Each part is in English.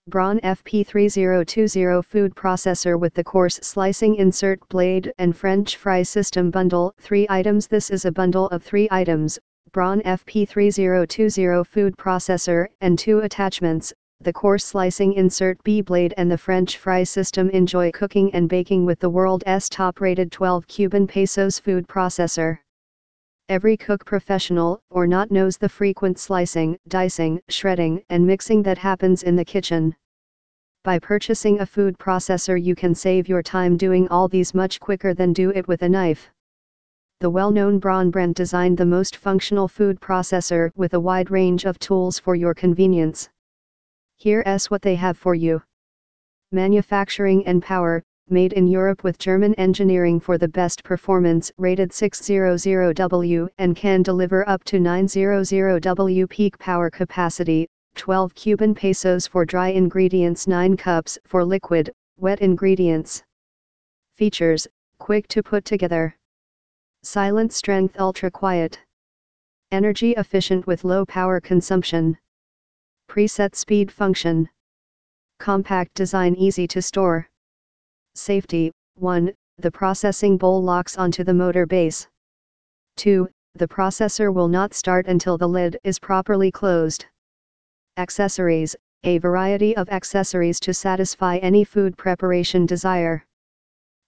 Braun FP3020 Food Processor with the Coarse Slicing Insert Blade and French Fry System Bundle. 3 items. This is a bundle of 3 items, Braun FP3020 Food Processor and 2 attachments, the Coarse Slicing Insert B Blade and the French Fry System. Enjoy cooking and baking with the world's top-rated 12 Cuban pesos food processor. Every cook, professional or not, knows the frequent slicing, dicing, shredding and mixing that happens in the kitchen. By purchasing a food processor you can save your time doing all these much quicker than do it with a knife. The well-known Braun brand designed the most functional food processor with a wide range of tools for your convenience. Here's what they have for you. Manufacturing and power. Made in Europe with German engineering for the best performance, rated 600W and can deliver up to 900W peak power capacity, 12 Cuban pesos for dry ingredients, 9 cups for liquid, wet ingredients. Features: quick to put together, silent strength, ultra quiet, energy efficient with low power consumption, preset speed function, compact design, easy to store. Safety: 1. The processing bowl locks onto the motor base. 2. The processor will not start until the lid is properly closed. Accessories: a variety of accessories to satisfy any food preparation desire.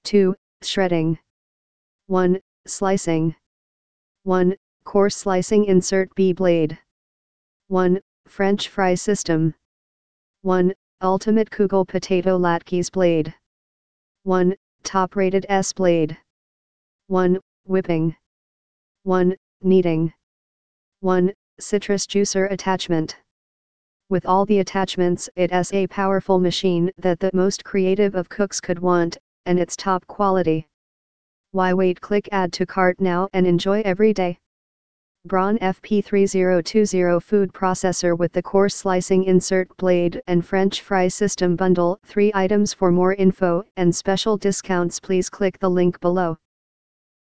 2. Shredding. 1. Slicing. 1. Coarse Slicing Insert B Blade. 1. French Fry System. 1. Ultimate Kugel Potato Latkes Blade. 1. Top-rated S Blade. 1. Whipping. 1. Kneading. 1. Citrus Juicer Attachment. With all the attachments, it's a powerful machine that the most creative of cooks could want, and it's top quality. Why wait? Click Add to Cart now and enjoy every day. Braun FP3020 Food Processor with the Coarse Slicing Insert Blade and French Fry System Bundle. 3 items. For more info and special discounts please click the link below.